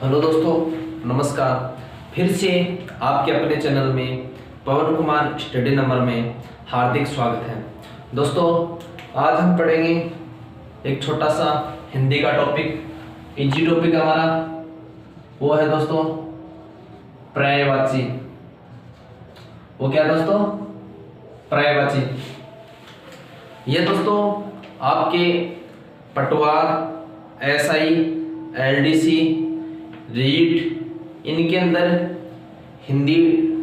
Hello दोस्तों, नमस्कार। फिर से आपके अपने चैनल में पवन कुमार स्टडी नंबर में हार्दिक स्वागत है। दोस्तों, आज हम पढ़ेंगे एक छोटा सा हिंदी का टॉपिक। इजी टॉपिक हमारा वो है दोस्तों पर्यायवाची। वो क्या दोस्तों? पर्यायवाची। ये दोस्तों आपके पटवार, एसआई, एलडीसी, रीट इनके अंदर हिंदी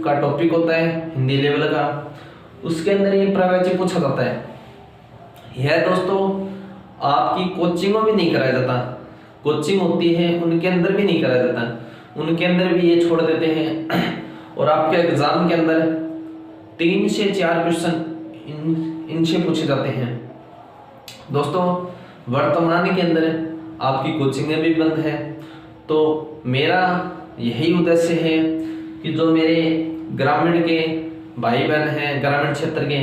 का टॉपिक होता है, हिंदी लेवल का। उसके अंदर ये पर्यायवाची पूछा जाता है। यह दोस्तों आपकी कोचिंगों में नहीं कराया जाता। कोचिंग होती है उनके अंदर भी नहीं कराया जाता, उनके अंदर भी ये छोड़ देते हैं। और आपके एग्जाम के अंदर 3 से 4 क्वेश्चन इनसे पूछे जाते हैं। दोस्तों, वर्तमान के अंदर आपकी कोचिंगें भी बंद है, तो मेरा यही उद्देश्य है कि जो मेरे ग्रामीण के भाई बहन हैं, ग्रामीण क्षेत्र के,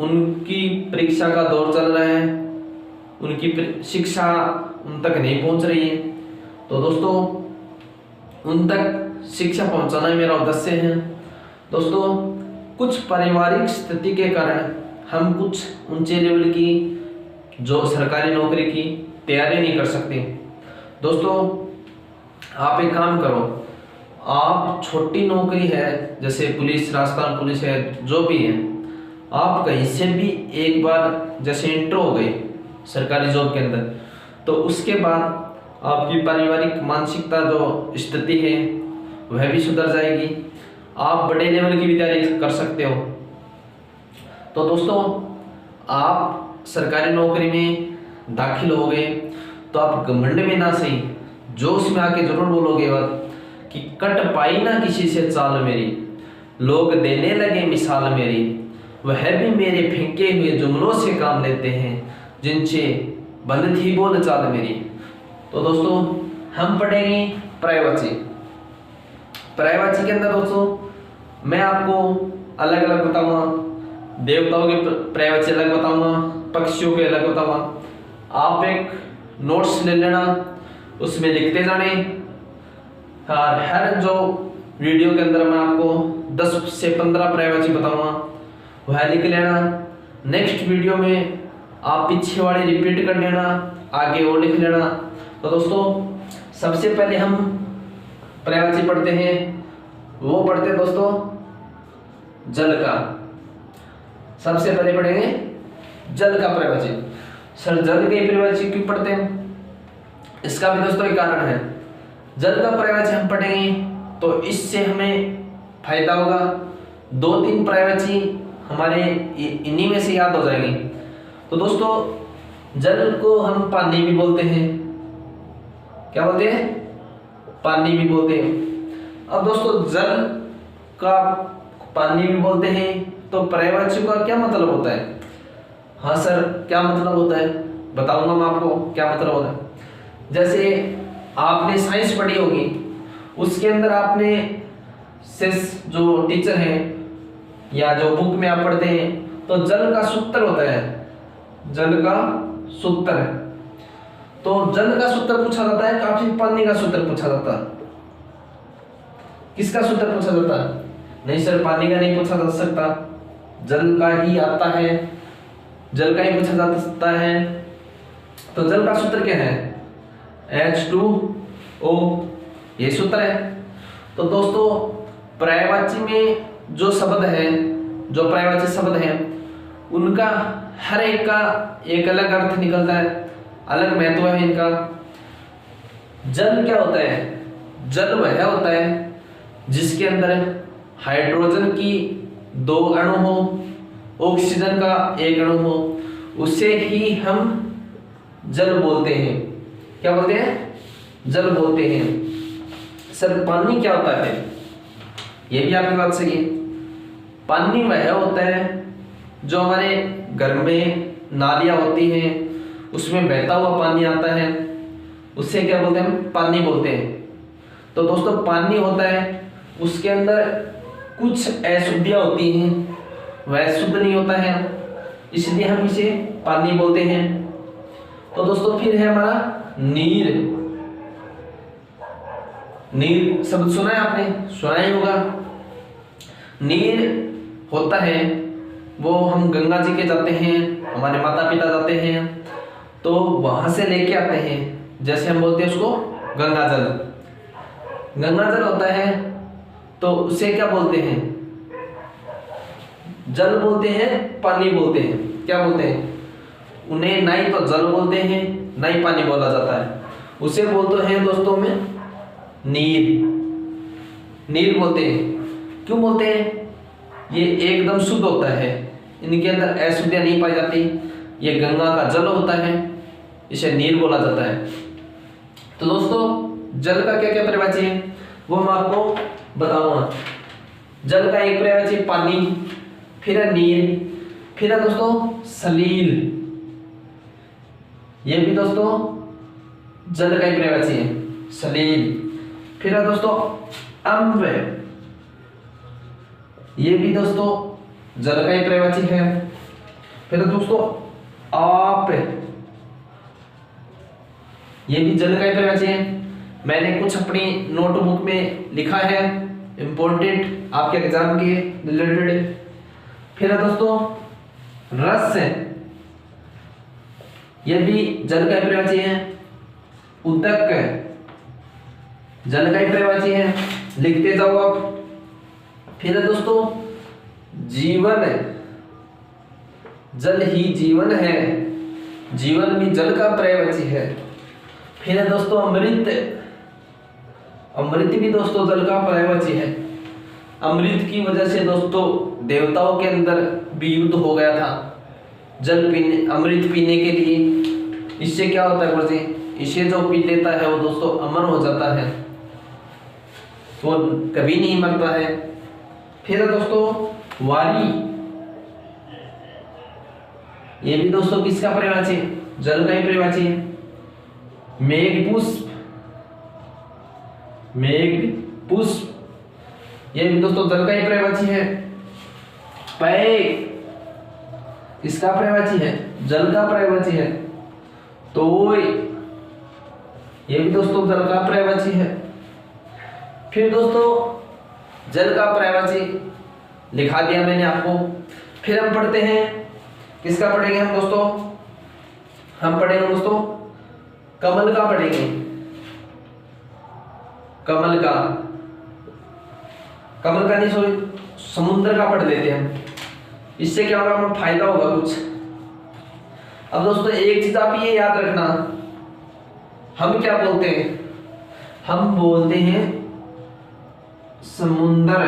उनकी परीक्षा का दौर चल रहा है, उनकी शिक्षा उन तक नहीं पहुंच रही है, तो दोस्तों उन तक शिक्षा पहुंचाना मेरा उद्देश्य है। दोस्तों, कुछ पारिवारिक स्थिति के कारण हम कुछ ऊंचे लेवल की जो सरकारी नौकरी की तैयारी नहीं कर सकते। दोस्तों, आप एक काम करो, आप छोटी नौकरी है जैसे पुलिस, राजस्थान पुलिस है, जो भी है, आप कहीं से भी एक बार जैसे इंटर हो गई सरकारी जॉब के अंदर, तो उसके बाद आपकी पारिवारिक मानसिकता जो स्थिति है वह भी सुधर जाएगी, आप बड़े लेवल की भी तैयारी कर सकते हो। तो दोस्तों, आप सरकारी नौकरी में दाखिल हो गए तो आप घमंड में ना सही, जोश में आके जरूर बोलोगे बात कि कट पाई ना किसी से चाल मेरी, लोग देने लगे मिसाल मेरी, वह भी मेरे फेंके हुए जुमलों से काम लेते हैं, जिनसे बंद थी बोल चाल मेरी। तो दोस्तों, हम पढ़ेंगे पर्यायवाची। पर्यायवाची के अंदर दोस्तों मैं आपको अलग अलग बताऊंगा, देवताओं के पर्यायवाची अलग बताऊंगा, पक्षियों के अलग बताऊंगा। आप एक नोट्स ले लेना, उसमें लिखते जाने। हर जो वीडियो के अंदर मैं आपको 10 से 15 पर्यायवाची बताऊंगा, वह लिख लेना। नेक्स्ट वीडियो में आप पीछे वाले रिपीट कर लेना, आगे वो लिख लेना। तो दोस्तों, सबसे पहले हम पर्यायवाची पढ़ते हैं। वो पढ़ते हैं दोस्तों जल का। सबसे पहले पढ़ेंगे जल का पर्यायवाची। सर, जल के पर्यायवाची क्यों पढ़ते हैं? इसका भी दोस्तों एक कारण है। जल का पर्यायवाची हम पढ़ेंगे तो इससे हमें फायदा होगा। 2-3 पर्यायवाची हमारे इन्हीं में से याद हो जाएंगे। तो दोस्तों, जल को हम पानी भी बोलते हैं। क्या बोलते हैं? पानी भी बोलते हैं। अब दोस्तों, जल का पानी भी बोलते हैं, तो पर्यायवाची का क्या मतलब होता है? हाँ सर, क्या मतलब होता है बताऊंगा मैं आपको क्या मतलब होता है। जैसे आपने साइंस पढ़ी होगी, उसके अंदर आपने जो टीचर हैं या जो बुक में आप पढ़ते हैं, तो जल का सूत्र होता है, जल का सूत्र। तो जल का सूत्र पूछा जाता है, काफी पानी का सूत्र पूछा जाता है। किसका सूत्र पूछा जाता है? नहीं सर, पानी का नहीं पूछा जा सकता, जल का ही आता है, जल का ही पूछा जा सकता है। तो जल का सूत्र क्या है? H2O, ये सूत्र है। तो दोस्तों, पर्यायवाची में जो शब्द है, जो पर्यायवाची शब्द है, उनका हर एक का एक अलग अर्थ निकलता है, अलग महत्व है इनका। जल क्या होता है? जल वह होता है जिसके अंदर हाइड्रोजन की 2 अणु हो, ऑक्सीजन का 1 अणु हो, उसे ही हम जल बोलते हैं। क्या बोलते हैं? जल बोलते हैं। सर, पानी क्या होता है? ये भी आपकी बात सही है। पानी वह होता है जो हमारे घर में नालियां होती हैं, उसमें बहता हुआ पानी आता है, उससे क्या बोलते हैं? हम पानी बोलते हैं। तो दोस्तों, पानी होता है, उसके अंदर कुछ अशुद्धियां होती हैं, वह शुद्ध नहीं होता है, इसलिए हम इसे पानी बोलते हैं। तो दोस्तों, फिर है हमारा नीर। नीर शब्द सुना है आपने, सुना ही होगा। नीर होता है वो हम गंगा जी के जाते हैं, हमारे माता पिता जाते हैं तो वहां से लेके आते हैं, जैसे हम बोलते हैं उसको गंगा जल। गंगा जल होता है तो उसे क्या बोलते हैं, जल बोलते हैं, पानी बोलते हैं, क्या बोलते हैं उन्हें, ना ही तो जल बोलते हैं ना ही पानी बोला जाता है, उसे बोलते हैं दोस्तों में नीर। नीर बोलते हैं। क्यों बोलते हैं, ये एकदम शुद्ध होता है, इनके अंदर अशुद्धियां नहीं पाई जाती, ये गंगा का जल होता है, इसे नीर बोला जाता है। तो दोस्तों जल का क्या क्या परिभाषा है वो मैं आपको बताऊंगा। जल का एक परिभाषा है पानी, फिर है नीर, फिर है दोस्तों सलील, ये भी दोस्तों जल का एक परिभाषा है सलील। फिर है दोस्तों अम्ल, ये भी दोस्तों जल का एक परिभाषा है। फिर दोस्तों आप, ये भी जल का एक परिभाषा है। मैंने कुछ अपनी नोटबुक में लिखा है इंपॉर्टेंट आपके एग्जाम के रिलेटेड। फिर है दोस्तों रस, ये भी जल का एक परिभाषा है। उदक जल का एक परिभाषा है, लिखते जाओ आप। फिर है दोस्तों जीवन, जल ही जीवन है, जीवन भी जल का पर्यायवाची है। फिर है दोस्तों अमृत, अमृत भी दोस्तों जल का पर्यायवाची है। अमृत की वजह से दोस्तों देवताओं के अंदर भी युद्ध हो गया था जल पीने, अमृत पीने के लिए। इससे क्या होता है गुरुजी, इसे जो पी लेता है वो दोस्तों अमर हो जाता है, वो कभी नहीं मरता है। फिर है दोस्तों वारी, ये भी दोस्तों किसका पर्यायवाची है, जल का ही पर्यायवाची है। मेघ पुष्प, मेघ पुष्प, ये भी दोस्तों जल का ही पर्यायवाची है। पय किसका पर्यायवाची है, जल का पर्यायवाची है। तोय, ये भी दोस्तों जल का पर्यायवाची है। फिर दोस्तों जल का पर्यायवाची लिखा दिया मैंने आपको। फिर हम पढ़ते हैं, किसका पढ़ेंगे हम दोस्तों, हम पढ़ेंगे दोस्तों कमल का पढ़ेंगे। कमल का, कमल का नहीं सॉरी समुद्र का पढ़ लेते हैं हम, इससे क्या होगा हमें फायदा होगा कुछ। अब दोस्तों एक चीज आप ये याद रखना, हम क्या बोलते हैं, हम बोलते हैं समुंदर,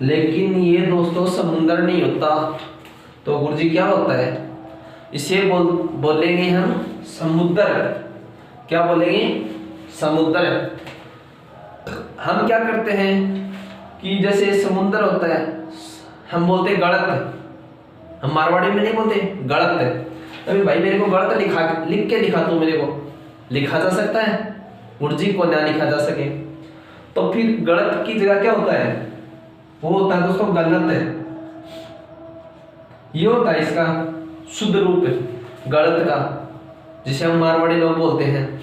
लेकिन ये दोस्तों समुंदर नहीं होता। तो गुरुजी क्या होता है, इसे बोलेंगे हम समुद्र। क्या बोलेंगे, समुद्र। हम क्या करते हैं कि जैसे समुद्र होता है हम बोलते हैं गड़त, हम मारवाड़ी में नहीं बोलते गड़त। अभी भाई मेरे को गड़त लिख के दिखा, तू मेरे को लिखा जा सकता है, गुरुजी को ना लिखा जा सके तो फिर गलत की जगह क्या होता है, वो होता है दोस्तों गलत है। ये होता है इसका शुद्ध रूप गलत का, जिसे हम मारवाड़ी लोग बोलते हैं।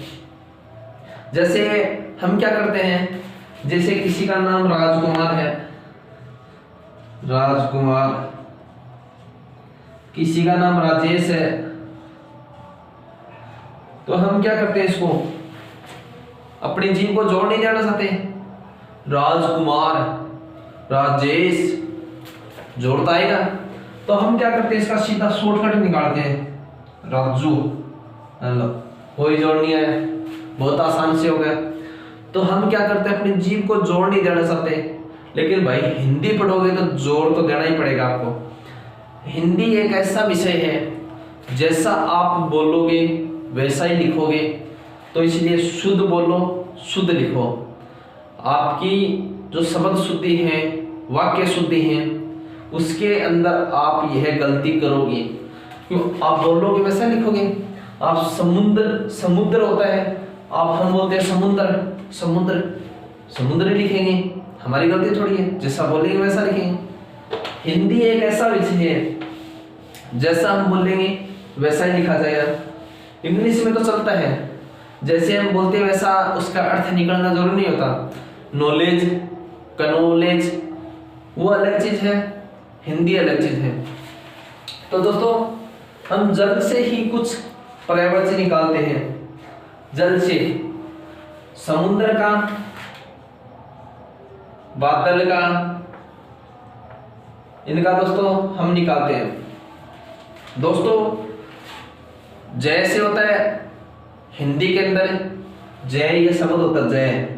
जैसे हम क्या करते हैं, जैसे किसी का नाम राजकुमार है, राजकुमार, किसी का नाम राजेश है, तो हम क्या करते हैं, इसको अपनी जीव को जोड़ नहीं देना चाहते, राजकुमार राजेश जोड़ता आएगा, तो हम क्या करते हैं, इसका सीधा शॉर्टकट निकालते हैं, राजू। हेलो, कोई जोड़ नहीं आया, बहुत आसान से हो गया। तो हम क्या करते हैं, अपनी जीव को जोड़ नहीं देना चाहते, लेकिन भाई हिंदी पढ़ोगे तो जोड़ तो देना ही पड़ेगा आपको। हिंदी एक ऐसा विषय है, जैसा आप बोलोगे वैसा ही लिखोगे, तो इसलिए शुद्ध बोलो शुद्ध लिखो। आपकी जो शब्द शुद्धि है, वाक्य शुद्धि है, उसके अंदर आप यह गलती करोगे, क्यों, आप बोलोगे वैसा लिखोगे। आप समुद्र, समुद्र होता है, आप हम बोलते हैं समुद्र, समुद्र समुद्र लिखेंगे, हमारी गलती थोड़ी है, जैसा बोलेंगे वैसा लिखेंगे। हिंदी एक ऐसा विषय है, जैसा हम बोलेंगे वैसा ही लिखा जाएगा। इंग्लिश में तो चलता है, जैसे हम बोलते हैं वैसा उसका अर्थ निकलना जरूरी नहीं होता। नॉलेज, कनॉलेज वो अलग चीज है, हिंदी अलग चीज है। तो दोस्तों हम जल से ही कुछ पर्यायवाची निकालते हैं। जल से समुद्र का, बादल का, इनका दोस्तों हम निकालते हैं। दोस्तों जय से होता है हिंदी के अंदर, जय ये शब्द होता है जय,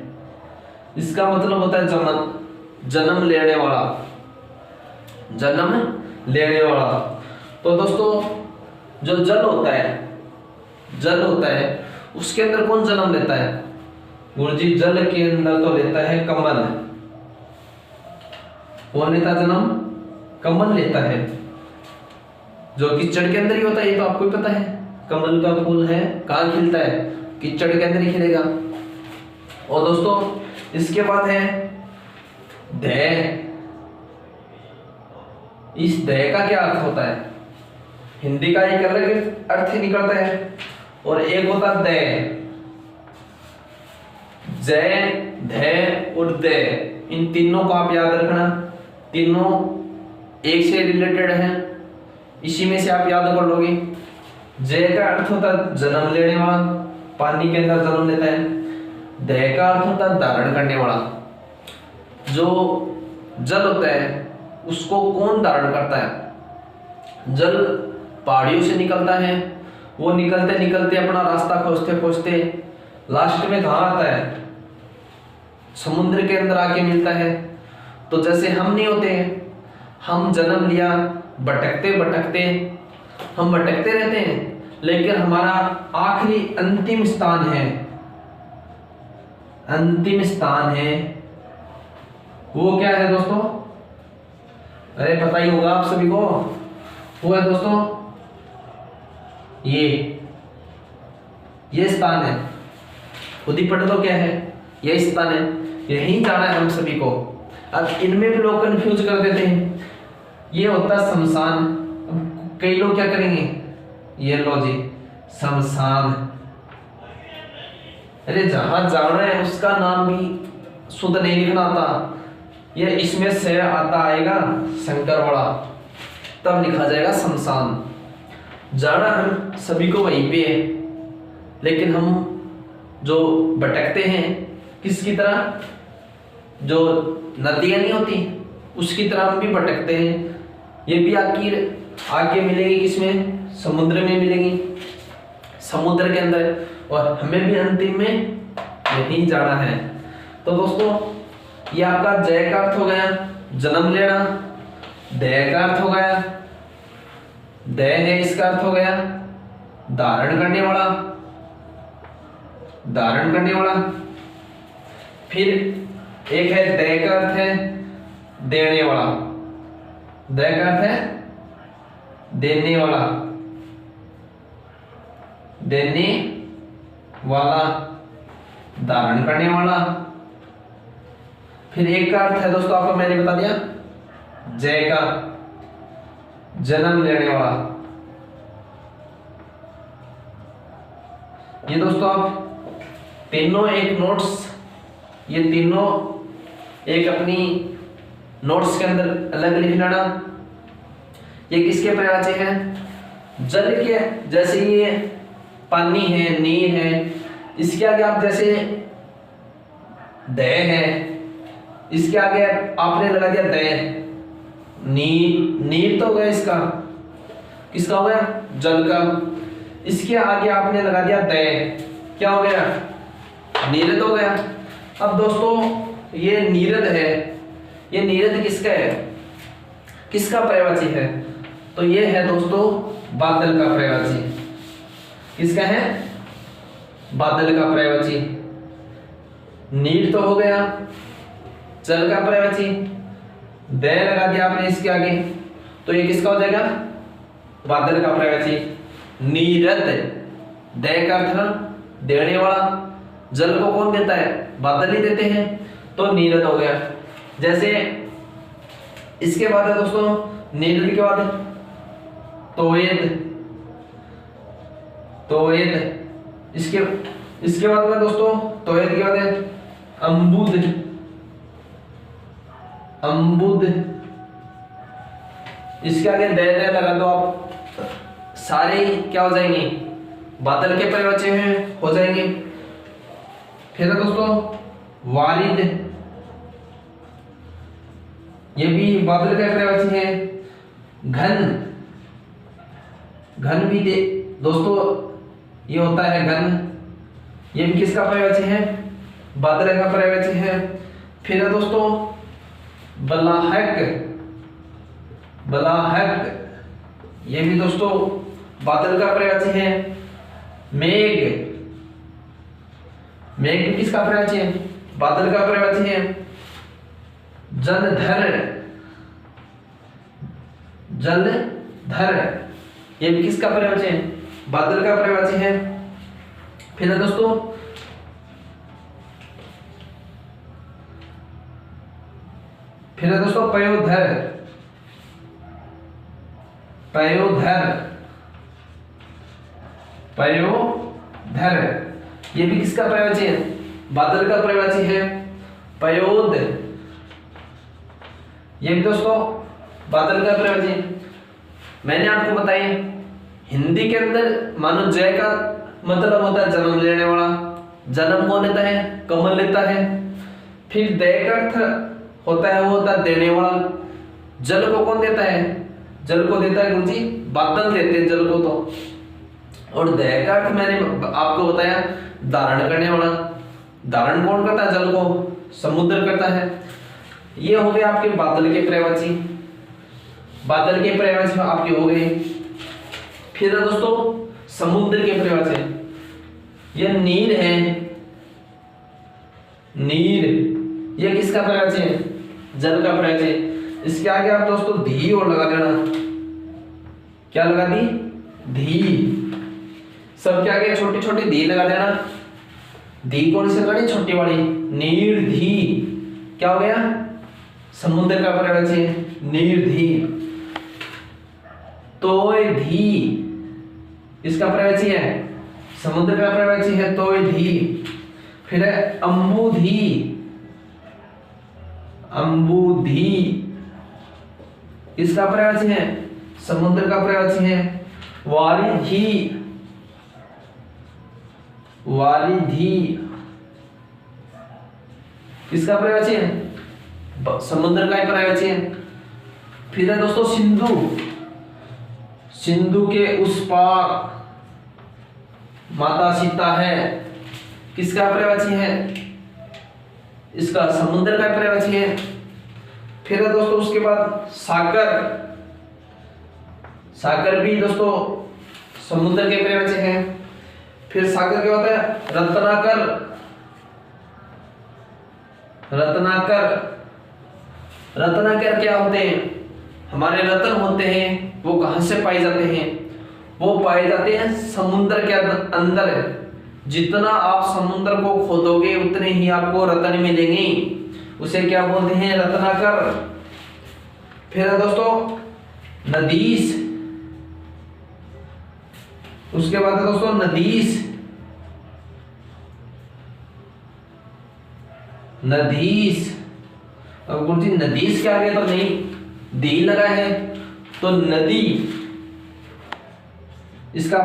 इसका मतलब होता है जन्म, जन्म लेने वाला, जन्म लेने वाला। तो दोस्तों जो जल होता है, जल होता है उसके अंदर कौन जन्म लेता है? गुरुजी जल के अंदर तो लेता है कमल। कौन लेता जन्म? कमल लेता है, जो कीचड़ के अंदर ही होता है। ये तो आपको ही पता है, कमल का फूल है कहाँ खिलता है? कीचड़ के अंदर ही खिलेगा। और दोस्तों इसके बाद है दय। इस दय का क्या अर्थ होता है? हिंदी का एक अलग अर्थ ही निकलता है और एक होता है दय। जय, धय और दय, इन तीनों को आप याद रखना। तीनों एक से रिलेटेड हैं, इसी में से आप याद कर लोगे। जय का अर्थ होता है जन्म लेने वाला, पानी के अंदर जन्म लेता है। दय का अर्थ होता है धारण करने वाला। जो जल होता है उसको कौन धारण करता है? जल पहाड़ियों से निकलता है, वो निकलते निकलते अपना रास्ता खोजते खोजते लास्ट में कहाँ आता है? समुद्र के अंदर आके मिलता है। तो जैसे हम नहीं होते, हम जन्म लिया, भटकते भटकते हम भटकते रहते हैं, लेकिन हमारा आखिरी अंतिम स्थान है, अंतिम स्थान है वो क्या है दोस्तों? अरे पता ही होगा आप सभी को, वो है दोस्तों ये स्थान है। खुद ही पढ़ लो क्या है, ये स्थान है, यही जाना है हम सभी को। अब इनमें भी लोग कंफ्यूज कर देते हैं, ये होता है शमशान। कई लोग क्या करेंगे, ये लो जी शमशान। अरे जहां जाना है उसका नाम भी शुद्ध नहीं लिखना आता, ये इसमें से आता आएगा शंकरवाड़ा, तब लिखा जाएगा शमशान। जाना हम सभी को वहीं पे है, लेकिन हम जो भटकते हैं किसकी तरह? जो नदियां नहीं होती उसकी तरह हम भी भटकते हैं। ये भी आके मिलेगी किसमें? समुद्र में मिलेगी, समुद्र के अंदर, और हमें भी अंतिम में यहीं जाना है। तो दोस्तों ये आपका जय का अर्थ हो गया जन्म लेना, दय का अर्थ हो गया, दय है इसका अर्थ हो गया धारण करने वाला, धारण करने वाला। फिर एक है दय का अर्थ है देने वाला, दय का अर्थ है देने वाला, देने वाला, धारण करने वाला। फिर एक का अर्थ है दोस्तों आपको मैंने बता दिया जय का, जन्म लेने वाला। ये दोस्तों आप तीनों एक नोट्स, ये तीनों एक अपनी नोट्स के अंदर अलग लिख लेना। ये किसके पर्यायवाची हैं? जल के, जैसे ये पानी है, नीर है, इसके आगे आप जैसे दय है, इसके आगे आपने लगा दिया दय, नीर तो हो गया इसका, किसका हो गया? जल का। इसके आगे आपने लगा दिया दय, क्या हो गया? नीरद हो गया। अब दोस्तों ये नीरद है, ये नीरद किसका है, किसका पर्यायवाची है? तो ये है दोस्तों बादल का पर्यायवाची। किसका है? बादल का पर्यायवाची। नीर तो हो गया, जल का पर्यायवाची, दय लगा दिया आपने इसके आगे, तो ये किसका हो जाएगा? बादल का पर्यायवाची। नीरद, दय का अर्थ देने वाला, जल को कौन देता है? बादल ही देते हैं, तो नीरद हो गया। जैसे इसके बाद है दोस्तों नीरद के बाद तोयद, तोयद, इसके इसके बाद में दोस्तों तौहीद के बाद है अम्बुद, अम्बुद। इसके आगे दे लगा दो आप, सारे क्या हो जाएंगे, बादल के पर्यायवाची हैं हो जाएंगे। फिर है दोस्तों वारिद, ये भी बादल का पर्यायवाची है। घन, घन भी दे दोस्तों ये होता है घन, ये भी किसका पर्यायवाची है, बादल का पर्यायवाची है। फिर है दोस्तों बलाहक, बलाहक, ये भी दोस्तों बादल का पर्यायवाची है। मेघ, मेघ भी किसका पर्यायवाची है, बादल का पर्यायवाची है। जलधर, जलधर, ये भी किसका पर्यायवाची है, बादल का पर्यायवाची है। फिर है दोस्तों पयोधर, पयोधर, पयोधर, ये भी किसका पर्यायवाची है, बादल का पर्यायवाची है। पयोद, ये भी दोस्तों बादल का पर्यायवाची है। मैंने आपको बताया हिंदी के अंदर मानो जय का मतलब होता है जन्म लेने वाला, जन्म कौन लेता है, कमल लेता है। फिर दय का अर्थ होता है, वो होता है देने वाला। जल को कौन देता है, जल को देता है गुरुजी बादल देते हैं जल को तो। और दय का अर्थ मैंने आपको बताया धारण करने वाला, धारण कौन करता है, जल को समुद्र करता है। ये हो गए आपके बादल के पर्यायवाची, बादल के पर्यायवाची आपके हो गए। फिर है दोस्तों समुद्र के पर्यायवाची, ये नीर है, नीर, ये किसका पर्यायवाची है, जल का पर्यायवाची। इसके आगे आप दोस्तों धी और लगा देना, क्या लगा दी, धी। सबके आगे छोटी छोटी धी लगा देना। धी कौन सी लगानी, छोटी वाली, नीर धी, क्या हो गया, समुद्र का पर्यायवाची है, नीर धी। तोय धी, इसका पर्यायवाची है, समुद्र का पर्यायवाची है तोय धी। फिर है अम्बुधी, अम्बुधी, इसका पर्यायवाची है, समुद्र का पर्यायवाची है। वारिधी, वारिधी, किसका पर्यायवाची है, समुद्र का पर्यायवाची है। फिर है दोस्तों सिंधु, सिंधु के उस पार माता सीता है, किसका पर्यायवाची है, इसका समुद्र का पर्यायवाची है। फिर है दोस्तों उसके बाद सागर, सागर भी दोस्तों समुद्र के पर्यायवाची है। फिर सागर क्या होता है, रत्नाकर, रत्नाकर, रत्नाकर क्या होते हैं, हमारे रत्न होते हैं, वो कहां से पाए जाते हैं, वो पाए जाते हैं समुद्र के अंदर। जितना आप समुद्र को खोदोगे उतने ही आपको रत्न मिलेंगे, उसे क्या बोलते हैं, रत्नाकर। फिर दोस्तों नदीस, उसके बाद दोस्तों नदीस, नदीस। अब गुरुजी नदीस के आगे तो नहीं दी लगा है, तो नदी, इसका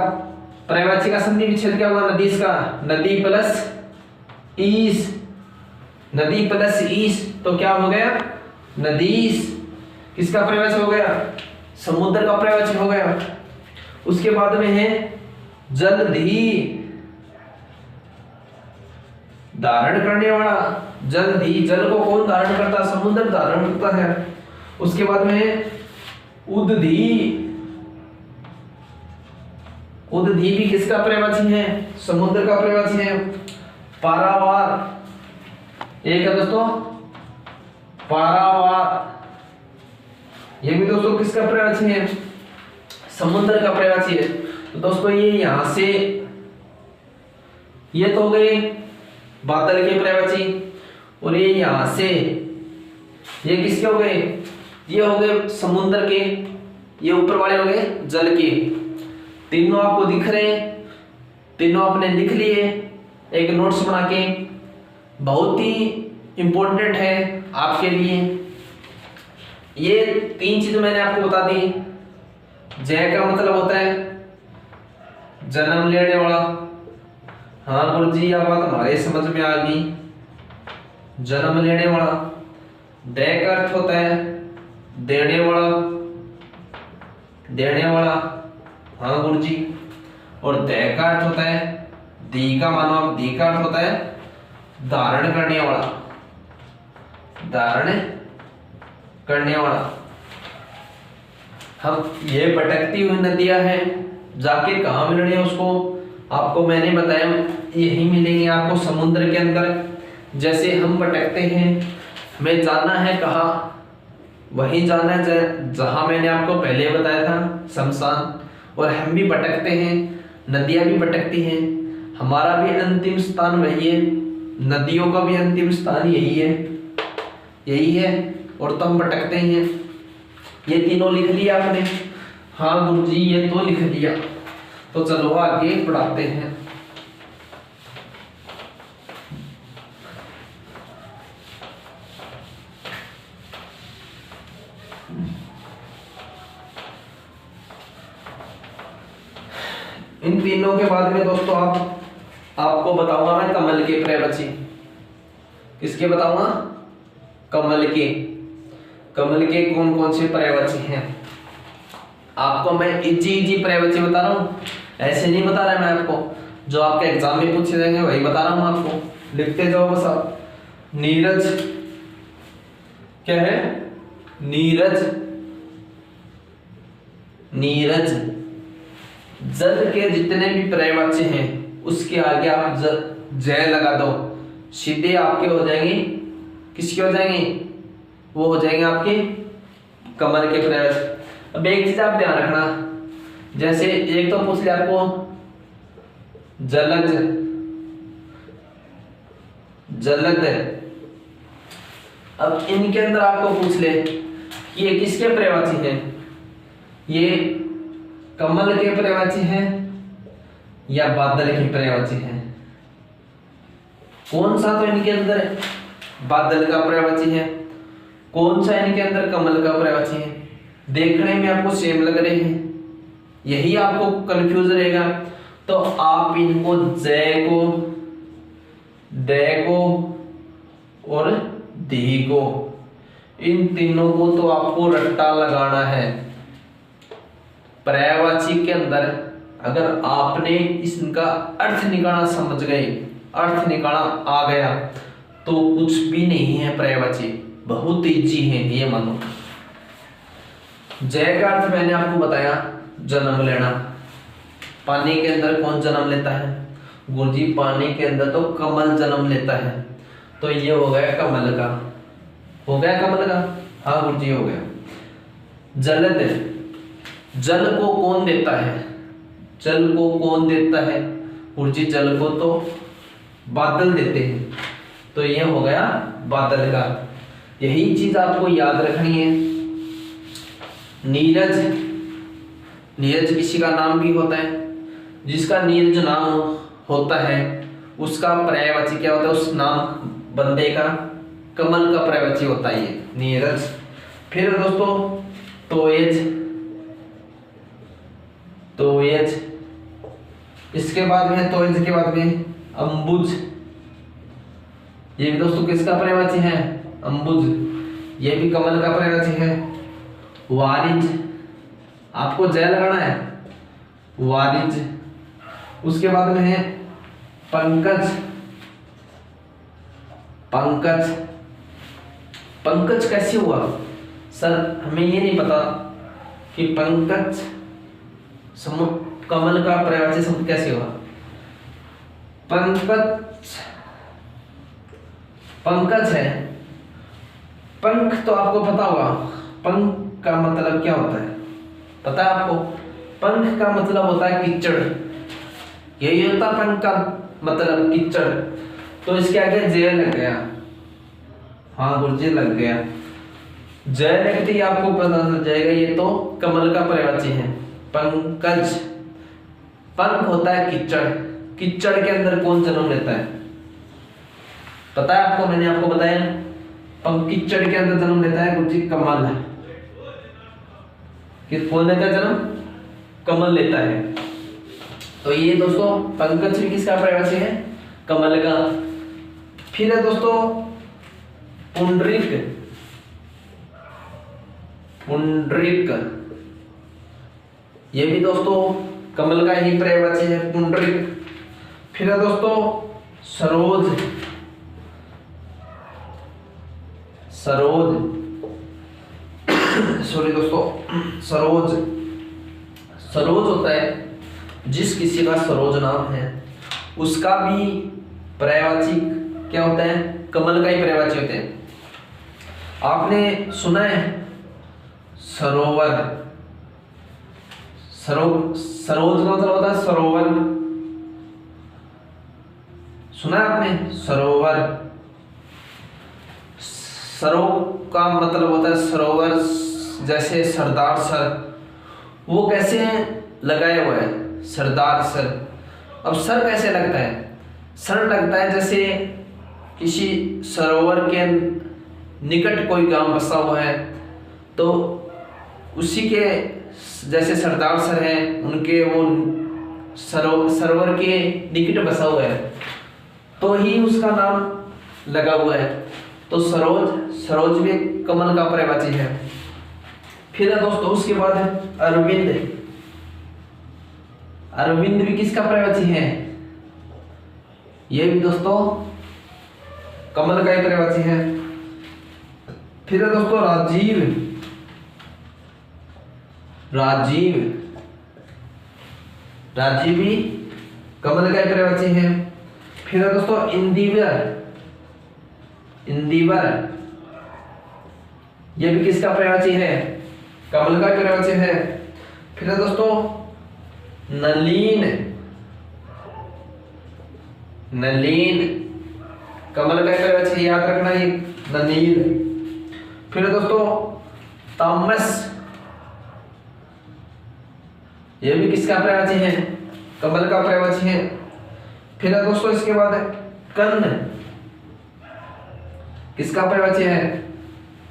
पर्यायवाची का संधि विच्छेद क्या हुआ, नदीस का, नदी प्लस ईस, नदी प्लस ईस, तो क्या हो गया, नदीस। किसका पर्यायवाची हो गया, समुद्र का पर्यायवाची हो गया। उसके बाद में है जलधि, धारण करने वाला, जलधि, जल को कौन धारण करता, समुद्र धारण करता है। उसके बाद में है उदधि, उदधि भी किसका पर्यायवाची है, समुद्र का पर्यायवाची है। पारावार, एक है दोस्तों पारावार, ये भी दोस्तों किसका पर्यायवाची है, समुद्र का पर्यायवाची है। तो दोस्तों ये यहां से ये तो हो गए बादल के पर्यायवाची, और ये यहां से ये किसके हो गए, ये हो गए समुद्र के, ये ऊपर वाले हो गए जल के। तीनों आपको दिख रहे हैं, तीनों आपने लिख लिए। एक नोट्स बना के, बहुत ही इम्पोर्टेंट है आपके लिए। ये 3 चीज मैंने आपको बता दी। जय का मतलब होता है जन्म लेने वाला। हाँ गुरुजी यह बात हमारे समझ में आ गई, जन्म लेने वाला। दय का अर्थ होता है देने वाला, देने वाला। हाँ गुरुजी। और दय का अर्थ होता है, दी का मानो आप, दी का अर्थ होता है धारण करने वाला, धारण करने वाला। हम ये भटकती हुई नदियां हैं, जाके कहाँ मिलनी है उसको आपको मैंने बताया, यही मिलेंगे आपको समुद्र के अंदर। जैसे हम भटकते हैं, हमें जाना है कहाँ, वहीं जाना है जहां मैंने आपको पहले बताया था, शमशान। और हम भी भटकते हैं, नदियां भी भटकती हैं, हमारा भी अंतिम स्थान वही है, नदियों का भी अंतिम स्थान यही है, यही है। और तो हम भटकते हैं। ये तीनों लिख लिया आपने? हाँ गुरुजी ये तो लिख लिया। तो चलो आगे पढ़ाते हैं। इन तीनों के बाद में दोस्तों आपको बताऊंगा मैं कमल के पर्यायवाची। किसके बताऊंगा? कमल के। कमल के कौन कौन से पर्यायवाची हैं आपको मैं इजी पर्यायवाची बता रहा हूँ, ऐसे नहीं बता रहा मैं आपको, जो आपके एग्जाम में पूछे जाएंगे वही बता रहा हूँ आपको। लिखते जाओ बस आप। नीरज क्या है? नीरज, नीरज। जल के जितने भी पर्यायवाची हैं उसके आगे आप जय लगा दो, सीधे आपके हो जाएंगे। किसके हो जाएंगे? वो हो जाएंगे आपके कमल के पर्यायवाची। अब एक चीज आप ध्यान रखना, जैसे एक तो पूछ लिया आपको जलज, जलद। अब इनके अंदर आपको पूछ ले कि ये किसके पर्यायवाची हैं, ये कमल के पर्यायवाची हैं या बादल के पर्यायवाची हैं? कौन सा तो इनके अंदर बादल का पर्यायवाची है, कौन सा इनके अंदर कमल का पर्यायवाची है? देखने में आपको सेम लग रहे हैं, यही आपको कंफ्यूज रहेगा। तो आप इनको जय को, दय को और दी को, इन तीनों को तो आपको रट्टा लगाना है। पर्यायवाची के अंदर अगर आपने इसका अर्थ निकालना समझ गए, अर्थ निकालना आ गया, तो कुछ भी नहीं है पर्यायवाची, बहुत इजी है ये मानो। जय का अर्थ मैंने आपको बताया जन्म लेना। पानी के अंदर कौन जन्म लेता है? गुरुजी पानी के अंदर तो कमल जन्म लेता है। तो ये हो गया कमल का, हो गया कमल का। हाँ गुरुजी हो गया। जलद, जल को कौन देता है? जल को कौन देता है? गुरुजी जल को तो बादल देते हैं। तो ये हो गया बादल का। यही चीज आपको याद रखनी है। नीरज, नीरज किसी का नाम भी होता है, जिसका नीरज नाम होता है उसका पर्यायवाची क्या होता है? उस नाम बंदे का कमल का पर्यायवाची होता है ये नीरज। फिर दोस्तों तोयज, तोयज। इसके बाद में तोयज के बाद में अंबुज। ये भी दोस्तों किसका पर्यायवाची है? अंबुज। ये भी कमल का पर्यायवाची है। वारिज, आपको जय लगाना है, वारिज। उसके बाद में है पंकज, पंकज। पंकज कैसे हुआ सर? हमें ये नहीं पता कि पंकज कमल का पर्यायवाची शब्द कैसे हुआ। पंकज, पंकज है। पंख तो आपको पता होगा, पंख का मतलब क्या होता है पता है आपको? पंख का मतलब होता है कीचड़, यही होता है पंख का मतलब कीचड़। तो इसके आगे जय लग गया। हाँ गुरुजी लग गया। जय लगते ही आपको पता चल जाएगा ये तो कमल का पर्यायवाची है। पंकज, पंख होता है कीचड़, कीचड़ के अंदर कौन जन्म लेता है? पता है आपको? मैंने आपको बताया कीचड़ के अंदर जन्म लेता है गुरुजी कमल। कि कौन लेता है जन्म? कमल लेता है। तो ये दोस्तों पंकज भी किसका पर्यायवाची है? कमल का। फिर है दोस्तों पुंडरीक। पुंडरीक ये भी दोस्तों कमल का ही पर्यायवाची है, पुंडरीक। फिर है दोस्तों सरोज। सरोज सॉरी दोस्तों, सरोज। सरोज होता है जिस किसी का सरोज नाम है उसका भी पर्यायवाची क्या होता है? कमल का ही पर्यायवाची होते हैं। आपने सुना है सरोवर। सरोज का मतलब होता है सरोवर। सुना है आपने? सरोवर। सरो का मतलब होता है सरोवर। जैसे सरदार सर, वो कैसे लगाया हुआ है? सरदार सर। अब सर कैसे लगता है? सर लगता है जैसे किसी सरोवर के निकट कोई गांव बसा हुआ है, तो उसी के जैसे सरदार सर हैं, उनके वो सरोवर के निकट बसा हुआ है, तो ही उसका नाम लगा हुआ है। तो सरोज भी कमल का पर्यायवाची है। फिर है दोस्तों उसके बाद अरविंद। अरविंद भी किसका पर्यायवाची है? ये भी दोस्तों कमल का ही पर्यायवाची है। फिर है दोस्तों राजीव। राजीव भी कमल का ही पर्यायवाची है। फिर है दोस्तों इंदिवर। ये भी किसका पर्यायवाची है? कमल का पर्यायवाची है। फिर है दोस्तों नलीन। कमल का पर्यायवाची याद रखना, ये नलीन। फिर है दोस्तों तामस। ये भी किसका पर्यायवाची है? कमल का पर्यायवाची है। फिर है दोस्तों इसके बाद कर्ण। किसका पर्यायवाची है?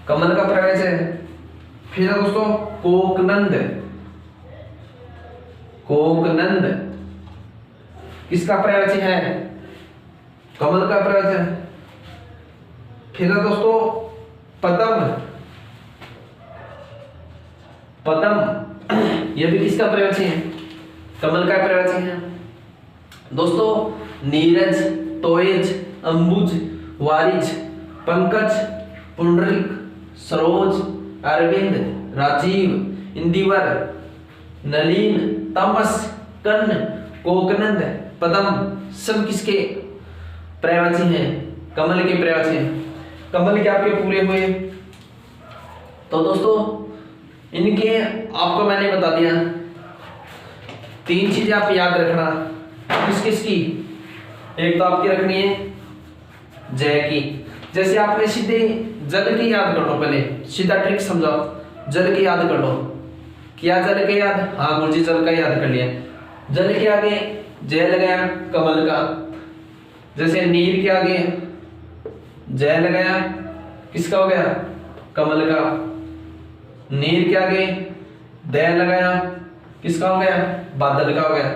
कमल का पर्यायवाची है। फिर है दोस्तों कोकनंद। किसका पर्यायवाची है? कमल का पर्यायवाची है। फिर है दोस्तों पदम। यह भी किसका पर्यायवाची है? कमल का पर्यायवाची है। दोस्तों नीरज, तोयज, अंबुज, वारिज, पंकज, पुंडरीक, सरोज, अरविंद, राजीव, इंदिवर, नलीन, तमस, कर्ण, कोकनंद, पदम सब किसके पर्यायवाची हैं? कमल के पर्यायवाची हैं। कमल के आपके पूरे हुए। तो दोस्तों इनके आपको मैंने बता दिया। 3 चीजें आप याद रखना। किस की? एक तो आपकी रखनी है जय की। जैसे आपने सीधे जल की याद कर लो, पहले सीधा ट्रिक समझाओ। जल की याद कर लो। किया जल के याद? हाँ गुरुजी जल का याद कर लिया। जल के आगे जय लगाया कमल का। जैसे नीर के आगे जय लगाया, किसका हो गया? कमल का। नीर के आगे दय लगाया, किसका हो गया? बादल का हो गया।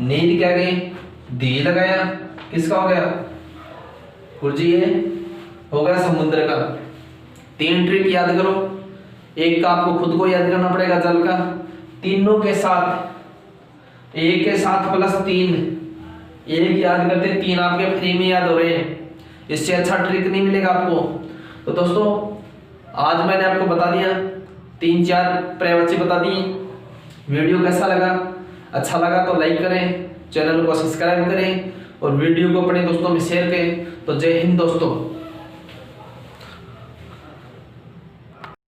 नीर के आगे दी लगाया, किसका हो गया? गुरुजी ये हो गया समुद्र का। 3 ट्रिक याद करो। एक का आपको खुद को याद करना पड़ेगा जल का, तीनों के साथ 1 के साथ +3। 1 याद करते 3 आपके फ्री में याद हो रहे हैं। इससे अच्छा ट्रिक नहीं मिलेगा आपको। तो दोस्तों आज मैंने आपको बता दिया, 3-4 पर्यायवाची बता दिए। वीडियो कैसा लगा? अच्छा लगा तो लाइक करें, चैनल को सब्सक्राइब करें और वीडियो को अपने दोस्तों में शेयर करें। तो जय हिंद दोस्तों।